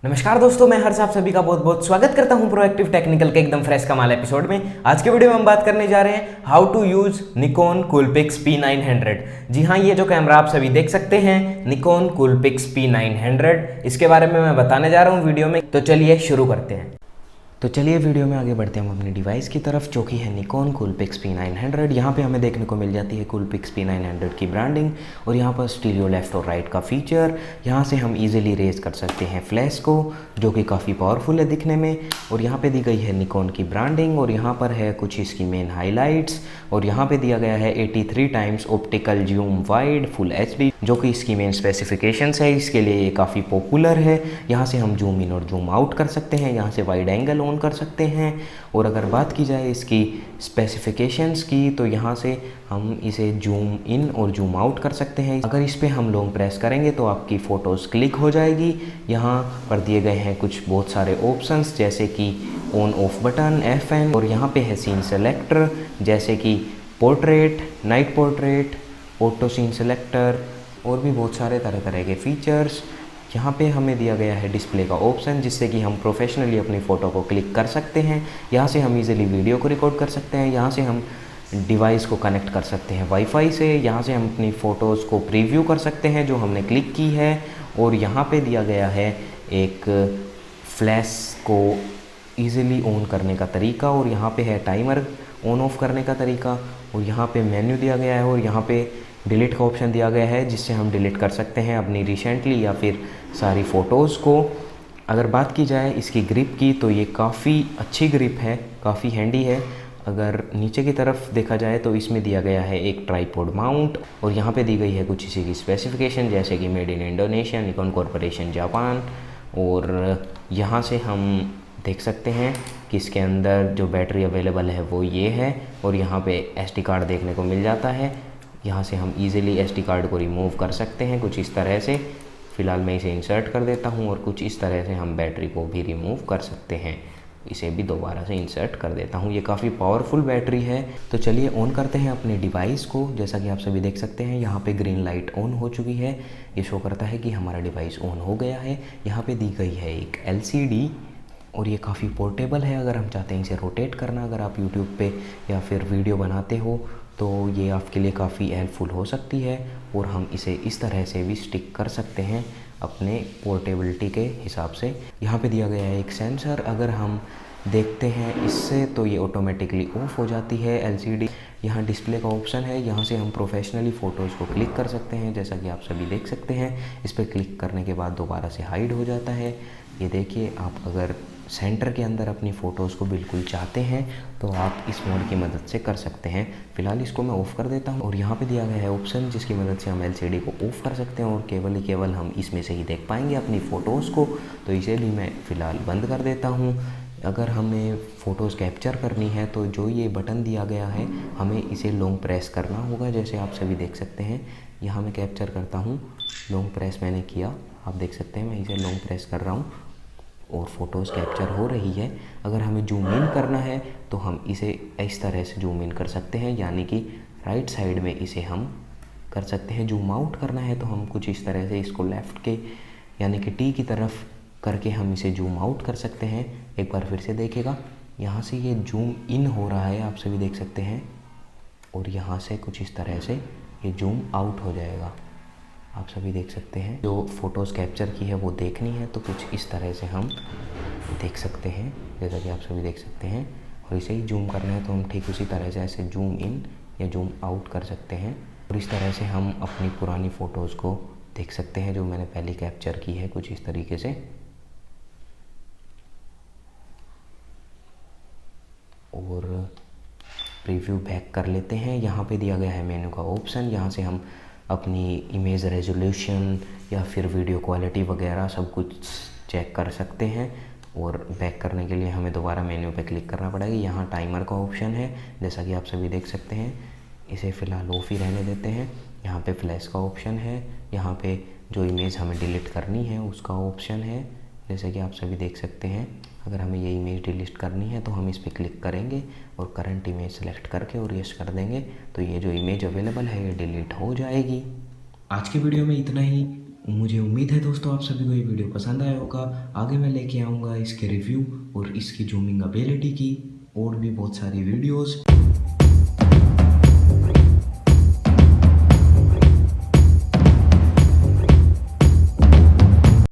नमस्कार दोस्तों, मैं हर्ष आप सभी का बहुत बहुत स्वागत करता हूं प्रोएक्टिव टेक्निकल के एकदम फ्रेश कमाल एपिसोड में। आज के वीडियो में हम बात करने जा रहे हैं how to use Nikon Coolpix P900। जी हाँ, ये जो कैमरा आप सभी देख सकते हैं निकॉन कूलपिक्स P900, इसके बारे में मैं बताने जा रहा हूँ वीडियो में। तो चलिए शुरू करते हैं। तो चलिए वीडियो में आगे बढ़ते हैं हम अपनी डिवाइस की तरफ, जो कि है निकॉन कूलपिक्स P900। यहाँ पे हमें देखने को मिल जाती है कूलपिक्स P900 की ब्रांडिंग और यहाँ पर स्टीरियो लेफ्ट और राइट का फीचर। यहाँ से हम इजीली रेज कर सकते हैं फ्लैश को, जो कि काफ़ी पावरफुल है दिखने में। और यहाँ पे दी गई है निकॉन की ब्रांडिंग और यहाँ पर है कुछ इसकी मेन हाईलाइट्स। और यहाँ पे दिया गया है 83 times optical zoom wide full HD, जो कि इसकी मेन स्पेसिफिकेशंस है। इसके लिए ये काफ़ी पॉपुलर है। यहाँ से हम जूम इन और जूम आउट कर सकते हैं, यहाँ से वाइड एंगल ऑन कर सकते हैं। और अगर बात की जाए इसकी स्पेसिफिकेशंस की, तो यहाँ से हम इसे जूम इन और जूम आउट कर सकते हैं। अगर इस पर हम लॉन्ग प्रेस करेंगे तो आपकी फ़ोटोज़ क्लिक हो जाएगी। यहाँ पर दिए गए हैं कुछ बहुत सारे ऑप्शंस, जैसे कि ऑन ऑफ बटन, FN, और यहाँ पे है सीन सेलेक्टर, जैसे कि portrait, night portrait, auto scene selector और भी बहुत सारे तरह तरह के फीचर्स। यहाँ पे हमें दिया गया है डिस्प्ले का ऑप्शन, जिससे कि हम प्रोफेशनली अपनी फ़ोटो को क्लिक कर सकते हैं। यहाँ से हम इजीली वीडियो को रिकॉर्ड कर सकते हैं। यहाँ से हम डिवाइस को कनेक्ट कर सकते हैं वाईफाई से। यहाँ से हम अपनी फ़ोटोज़ को प्रीव्यू कर सकते हैं जो हमने क्लिक की है। और यहाँ पे दिया गया है एक फ्लैश को ईज़िली ऑन करने का तरीका, और यहाँ पे है टाइमर ऑन ऑफ करने का तरीका। और यहाँ पे मेन्यू दिया गया है और यहाँ पे डिलीट का ऑप्शन दिया गया है, जिससे हम डिलीट कर सकते हैं अपनी रिसेंटली या फिर सारी फ़ोटोज़ को। अगर बात की जाए इसकी ग्रिप की, तो ये काफ़ी अच्छी ग्रिप है, काफ़ी हैंडी है। अगर नीचे की तरफ देखा जाए तो इसमें दिया गया है एक ट्राईपॉड माउंट, और यहाँ पे दी गई है कुछ इसी की स्पेसिफिकेशन, जैसे कि made in Indonesia, Nikon corporation Japan. और यहाँ से हम देख सकते हैं कि इसके अंदर जो बैटरी अवेलेबल है वो ये है। और यहाँ पे SD कार्ड देखने को मिल जाता है। यहाँ से हम इजीली SD कार्ड को रिमूव कर सकते हैं कुछ इस तरह से। फ़िलहाल मैं इसे इंसर्ट कर देता हूँ और कुछ इस तरह से हम बैटरी को भी रिमूव कर सकते हैं। इसे भी दोबारा से इंसर्ट कर देता हूँ। ये काफ़ी पावरफुल बैटरी है। तो चलिए ऑन करते हैं अपने डिवाइस को। जैसा कि आप सभी देख सकते हैं, यहाँ पे ग्रीन लाइट ऑन हो चुकी है। ये शो करता है कि हमारा डिवाइस ऑन हो गया है। यहाँ पे दी गई है एक LCD और ये काफ़ी पोर्टेबल है। अगर हम चाहते हैं इसे रोटेट करना, अगर आप यूट्यूब पे या फिर वीडियो बनाते हो, तो ये आपके लिए काफ़ी हेल्पफुल हो सकती है। और हम इसे इस तरह से भी स्टिक कर सकते हैं अपने पोर्टेबिलिटी के हिसाब से। यहाँ पे दिया गया है एक सेंसर, अगर हम देखते हैं इससे तो ये ऑटोमेटिकली ऑफ हो जाती है LCD। यहाँ डिस्प्ले का ऑप्शन है, यहाँ से हम प्रोफेशनली फ़ोटोज़ को क्लिक कर सकते हैं, जैसा कि आप सभी देख सकते हैं। इस पर क्लिक करने के बाद दोबारा से हाइड हो जाता है। ये देखिए, आप अगर सेंटर के अंदर अपनी फ़ोटोज़ को बिल्कुल चाहते हैं तो आप इस मोड की मदद से कर सकते हैं। फ़िलहाल इसको मैं ऑफ़ कर देता हूँ। और यहाँ पे दिया गया है ऑप्शन, जिसकी मदद से हम LCD को ऑफ़ कर सकते हैं और केवल हम इसमें से ही देख पाएंगे अपनी फ़ोटोज़ को। तो इसे भी मैं फ़िलहाल बंद कर देता हूँ। अगर हमें फ़ोटोज़ कैप्चर करनी है तो जो ये बटन दिया गया है, हमें इसे लॉन्ग प्रेस करना होगा, जैसे आप सभी देख सकते हैं। यहाँ मैं कैप्चर करता हूँ, लॉन्ग प्रेस मैंने किया, आप देख सकते हैं मैं इसे लॉन्ग प्रेस कर रहा हूँ और फ़ोटोज़ कैप्चर हो रही है। अगर हमें जूम इन करना है तो हम इसे इस तरह से जूम इन कर सकते हैं, यानी कि राइट साइड में इसे हम कर सकते हैं। जूम आउट करना है तो हम कुछ इस तरह से इसको लेफ़्ट के यानी कि T की तरफ करके हम इसे जूम आउट कर सकते हैं। एक बार फिर से देखिएगा, यहाँ से ये जूम इन हो रहा है, आप सभी देख सकते हैं, और यहाँ से कुछ इस तरह से ये जूम आउट हो जाएगा, आप सभी देख सकते हैं। जो फ़ोटोज़ कैप्चर की है वो देखनी है तो कुछ इस तरह से हम देख सकते हैं, जैसा कि आप सभी देख सकते हैं। और इसे ही जूम करना है तो हम ठीक उसी तरह से ऐसे जूम इन या जूम आउट कर सकते हैं। और इस तरह से हम अपनी पुरानी फ़ोटोज़ को देख सकते हैं जो मैंने पहले कैप्चर की है, कुछ इस तरीके से। और प्रीव्यू बैक कर लेते हैं। यहाँ पे दिया गया है मेन्यू का ऑप्शन, यहाँ से हम अपनी इमेज रेजोल्यूशन या फिर वीडियो क्वालिटी वगैरह सब कुछ चेक कर सकते हैं। और बैक करने के लिए हमें दोबारा मेन्यू पे क्लिक करना पड़ेगा। यहाँ टाइमर का ऑप्शन है, जैसा कि आप सभी देख सकते हैं। इसे फ़िलहाल ऑफ ही रहने देते हैं। यहाँ पे फ्लैश का ऑप्शन है, यहाँ पे जो इमेज हमें डिलीट करनी है उसका ऑप्शन है, जैसे कि आप सभी देख सकते हैं। अगर हमें ये इमेज डिलीट करनी है तो हम इस पर क्लिक करेंगे और करंट इमेज सेलेक्ट करके और यस कर देंगे, तो ये जो इमेज अवेलेबल है ये डिलीट हो जाएगी। आज की वीडियो में इतना ही। मुझे उम्मीद है दोस्तों आप सभी को ये वीडियो पसंद आया होगा। आगे मैं लेके आऊँगा इसके रिव्यू और इसकी जूमिंग एबिलिटी की और भी बहुत सारी वीडियोस।